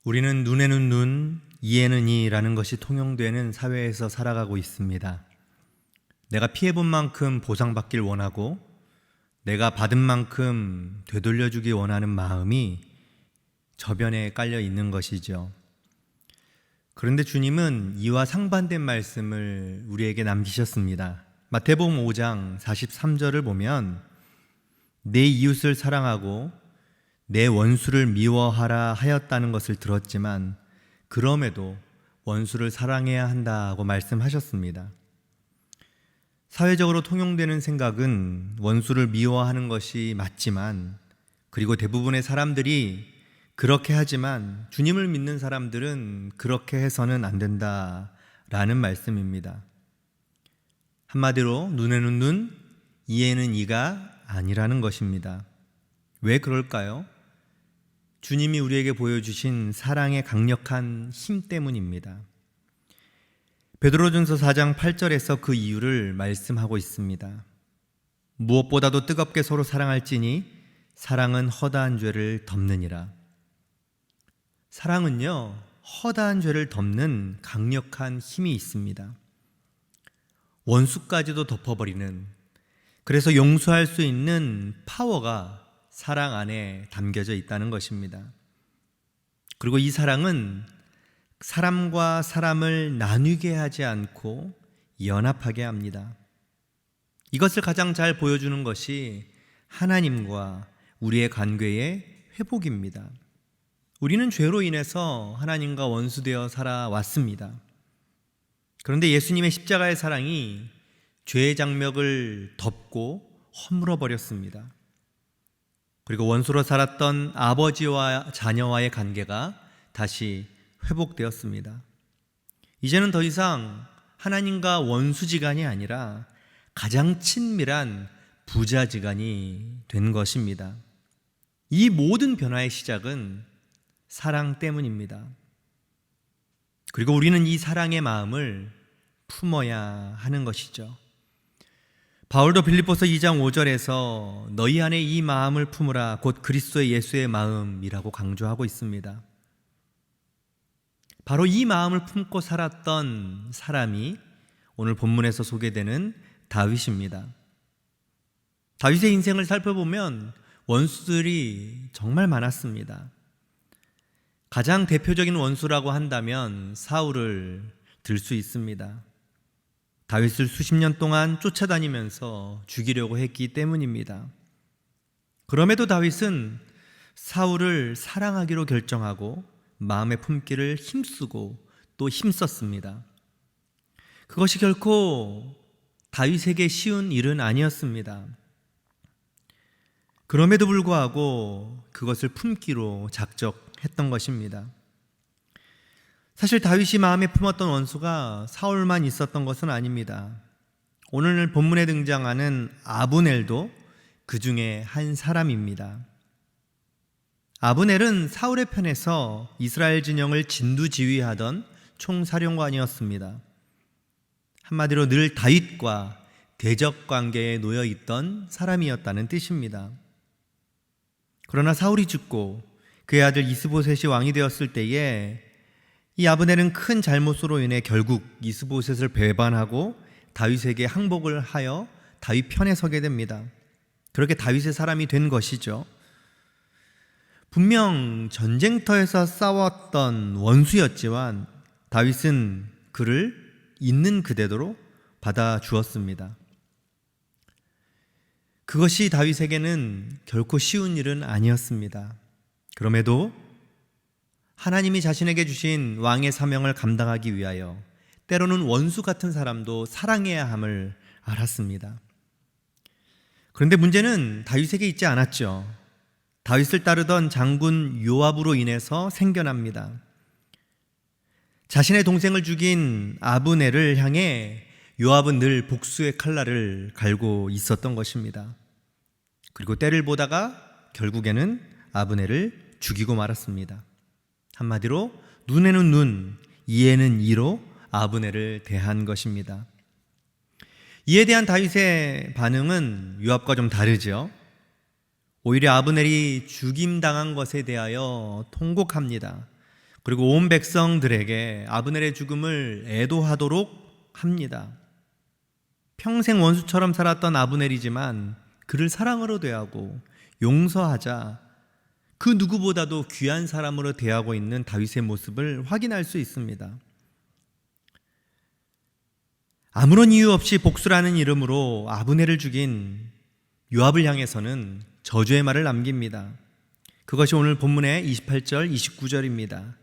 우리는 눈에는 눈, 이에는 이라는 것이 통용되는 사회에서 살아가고 있습니다. 내가 피해본 만큼 보상받길 원하고 내가 받은 만큼 되돌려주기 원하는 마음이 저변에 깔려 있는 것이죠. 그런데 주님은 이와 상반된 말씀을 우리에게 남기셨습니다. 마태복음 5장 43절을 보면 내 이웃을 사랑하고 내 원수를 미워하라 하였다는 것을 들었지만 그럼에도 원수를 사랑해야 한다고 말씀하셨습니다. 사회적으로 통용되는 생각은 원수를 미워하는 것이 맞지만, 그리고 대부분의 사람들이 그렇게 하지만 주님을 믿는 사람들은 그렇게 해서는 안 된다라는 말씀입니다. 한마디로 눈에는 눈, 이에는 이가 아니라는 것입니다. 왜 그럴까요? 주님이 우리에게 보여주신 사랑의 강력한 힘 때문입니다. 베드로전서 4장 8절에서 그 이유를 말씀하고 있습니다. 무엇보다도 뜨겁게 서로 사랑할지니 사랑은 허다한 죄를 덮느니라. 사랑은요, 허다한 죄를 덮는 강력한 힘이 있습니다. 원수까지도 덮어버리는, 그래서 용서할 수 있는 파워가 사랑 안에 담겨져 있다는 것입니다. 그리고 이 사랑은 사람과 사람을 나뉘게 하지 않고 연합하게 합니다. 이것을 가장 잘 보여주는 것이 하나님과 우리의 관계의 회복입니다. 우리는 죄로 인해서 하나님과 원수되어 살아왔습니다. 그런데 예수님의 십자가의 사랑이 죄의 장벽을 덮고 허물어 버렸습니다. 그리고 원수로 살았던 아버지와 자녀와의 관계가 다시 회복되었습니다. 이제는 더 이상 하나님과 원수지간이 아니라 가장 친밀한 부자지간이 된 것입니다. 이 모든 변화의 시작은 사랑 때문입니다. 그리고 우리는 이 사랑의 마음을 품어야 하는 것이죠. 바울도 빌립보서 2장 5절에서 너희 안에 이 마음을 품으라 곧 그리스도 예수의 마음이라고 강조하고 있습니다. 바로 이 마음을 품고 살았던 사람이 오늘 본문에서 소개되는 다윗입니다. 다윗의 인생을 살펴보면 원수들이 정말 많았습니다. 가장 대표적인 원수라고 한다면 사울을 들 수 있습니다. 다윗을 수십 년 동안 쫓아다니면서 죽이려고 했기 때문입니다. 그럼에도 다윗은 사울을 사랑하기로 결정하고 마음에 품기를 힘쓰고 또 힘썼습니다. 그것이 결코 다윗에게 쉬운 일은 아니었습니다. 그럼에도 불구하고 그것을 품기로 작정했던 것입니다. 사실 다윗이 마음에 품었던 원수가 사울만 있었던 것은 아닙니다. 오늘 본문에 등장하는 아브넬도 그 중에 한 사람입니다. 아브넬은 사울의 편에서 이스라엘 진영을 진두지휘하던 총사령관이었습니다. 한마디로 늘 다윗과 대적 관계에 놓여 있던 사람이었다는 뜻입니다. 그러나 사울이 죽고 그의 아들 이스보셋이 왕이 되었을 때에 이 아브넬은 큰 잘못으로 인해 결국 이스보셋을 배반하고 다윗에게 항복을 하여 다윗 편에 서게 됩니다. 그렇게 다윗의 사람이 된 것이죠. 분명 전쟁터에서 싸웠던 원수였지만 다윗은 그를 있는 그대로 받아주었습니다. 그것이 다윗에게는 결코 쉬운 일은 아니었습니다. 그럼에도 하나님이 자신에게 주신 왕의 사명을 감당하기 위하여 때로는 원수 같은 사람도 사랑해야 함을 알았습니다. 그런데 문제는 다윗에게 있지 않았죠. 다윗을 따르던 장군 요압으로 인해서 생겨납니다. 자신의 동생을 죽인 아브넬을 향해 요압은 늘 복수의 칼날을 갈고 있었던 것입니다. 그리고 때를 보다가 결국에는 아브넬을 죽이고 말았습니다. 한마디로 눈에는 눈, 이에는 이로 아브넬을 대한 것입니다. 이에 대한 다윗의 반응은 요압과 좀 다르죠. 오히려 아브넬이 죽임당한 것에 대하여 통곡합니다. 그리고 온 백성들에게 아브넬의 죽음을 애도하도록 합니다. 평생 원수처럼 살았던 아브넬이지만 그를 사랑으로 대하고 용서하자 그 누구보다도 귀한 사람으로 대하고 있는 다윗의 모습을 확인할 수 있습니다. 아무런 이유 없이 복수라는 이름으로 아브넬을 죽인 요압을 향해서는 저주의 말을 남깁니다. 그것이 오늘 본문의 28절, 29절입니다.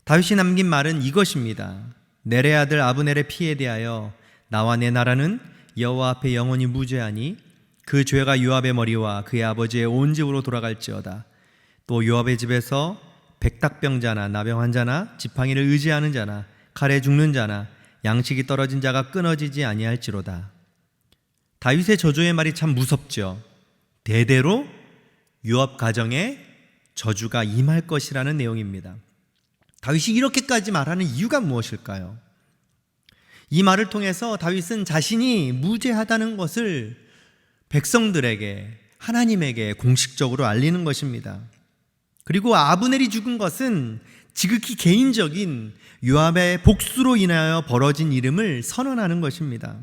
다윗이 남긴 말은 이것입니다. 넬의 아들 아브넬의 피에 대하여 나와 내 나라는 여호와 앞에 영원히 무죄하니 그 죄가 요압의 머리와 그의 아버지의 온 집으로 돌아갈지어다. 또 요압의 집에서 백탁병자나 나병 환자나 지팡이를 의지하는 자나 칼에 죽는 자나 양식이 떨어진 자가 끊어지지 아니할지로다. 다윗의 저주의 말이 참 무섭죠. 대대로 요압 가정에 저주가 임할 것이라는 내용입니다. 다윗이 이렇게까지 말하는 이유가 무엇일까요? 이 말을 통해서 다윗은 자신이 무죄하다는 것을 백성들에게, 하나님에게 공식적으로 알리는 것입니다. 그리고 아브넬이 죽은 것은 지극히 개인적인 요압의 복수로 인하여 벌어진 일임을 선언하는 것입니다.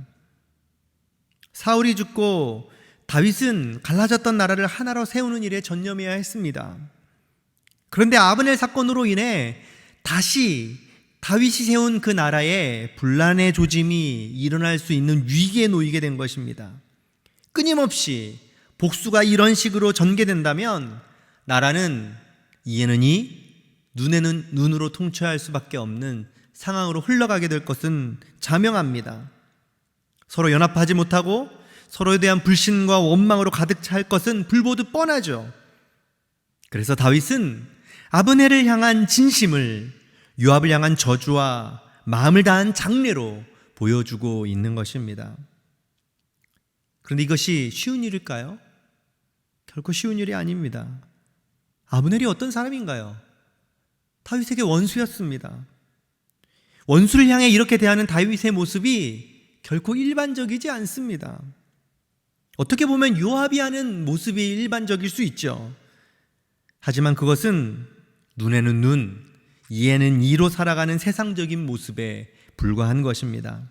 사울이 죽고 다윗은 갈라졌던 나라를 하나로 세우는 일에 전념해야 했습니다. 그런데 아브넬 사건으로 인해 다시 다윗이 세운 그 나라에 분란의 조짐이 일어날 수 있는 위기에 놓이게 된 것입니다. 끊임없이 복수가 이런 식으로 전개된다면 나라는 이에는 이, 눈에는 눈으로 통치할 수밖에 없는 상황으로 흘러가게 될 것은 자명합니다. 서로 연합하지 못하고 서로에 대한 불신과 원망으로 가득 찰 것은 불보듯 뻔하죠. 그래서 다윗은 아브넬을 향한 진심을 요압을 향한 저주와 마음을 다한 장례로 보여주고 있는 것입니다. 그런데 이것이 쉬운 일일까요? 결코 쉬운 일이 아닙니다. 아브넬이 어떤 사람인가요? 다윗에게 원수였습니다. 원수를 향해 이렇게 대하는 다윗의 모습이 결코 일반적이지 않습니다. 어떻게 보면 요압이 하는 모습이 일반적일 수 있죠. 하지만 그것은 눈에는 눈, 이에는 이로 살아가는 세상적인 모습에 불과한 것입니다.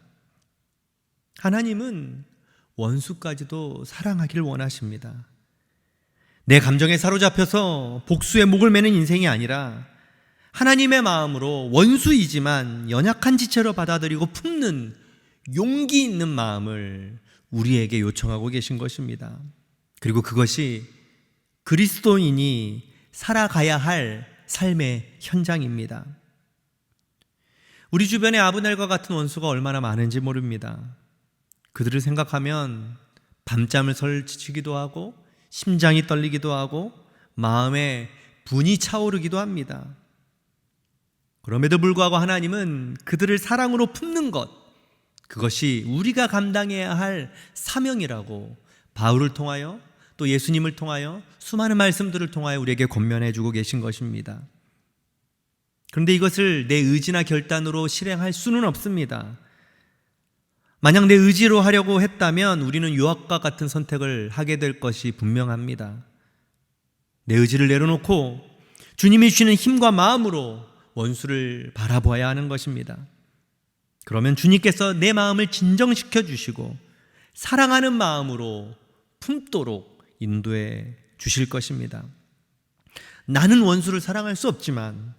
하나님은 원수까지도 사랑하기를 원하십니다. 내 감정에 사로잡혀서 복수의 목을 매는 인생이 아니라 하나님의 마음으로 원수이지만 연약한 지체로 받아들이고 품는 용기 있는 마음을 우리에게 요청하고 계신 것입니다. 그리고 그것이 그리스도인이 살아가야 할 삶의 현장입니다. 우리 주변에 아브넬과 같은 원수가 얼마나 많은지 모릅니다. 그들을 생각하면 밤잠을 설치기도 하고 심장이 떨리기도 하고 마음에 분이 차오르기도 합니다. 그럼에도 불구하고 하나님은 그들을 사랑으로 품는 것, 그것이 우리가 감당해야 할 사명이라고 바울을 통하여 또 예수님을 통하여 수많은 말씀들을 통하여 우리에게 권면해 주고 계신 것입니다. 그런데 이것을 내 의지나 결단으로 실행할 수는 없습니다. 만약 내 의지로 하려고 했다면 우리는 요압과 같은 선택을 하게 될 것이 분명합니다. 내 의지를 내려놓고 주님이 주시는 힘과 마음으로 원수를 바라보아야 하는 것입니다. 그러면 주님께서 내 마음을 진정시켜 주시고 사랑하는 마음으로 품도록 인도해 주실 것입니다. 나는 원수를 사랑할 수 없지만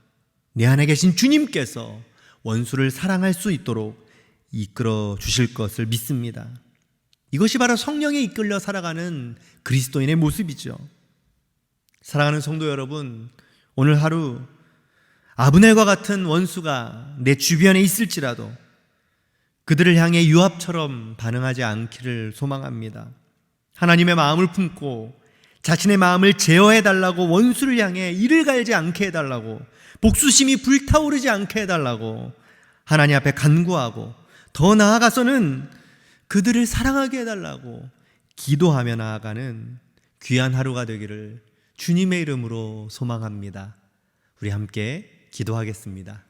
내 안에 계신 주님께서 원수를 사랑할 수 있도록 이끌어 주실 것을 믿습니다. 이것이 바로 성령에 이끌려 살아가는 그리스도인의 모습이죠. 사랑하는 성도 여러분, 오늘 하루 아브넬과 같은 원수가 내 주변에 있을지라도 그들을 향해 요압처럼 반응하지 않기를 소망합니다. 하나님의 마음을 품고 자신의 마음을 제어해달라고 원수를 향해 이를 갈지 않게 해달라고 복수심이 불타오르지 않게 해달라고 하나님 앞에 간구하고 더 나아가서는 그들을 사랑하게 해달라고 기도하며 나아가는 귀한 하루가 되기를 주님의 이름으로 소망합니다. 우리 함께 기도하겠습니다.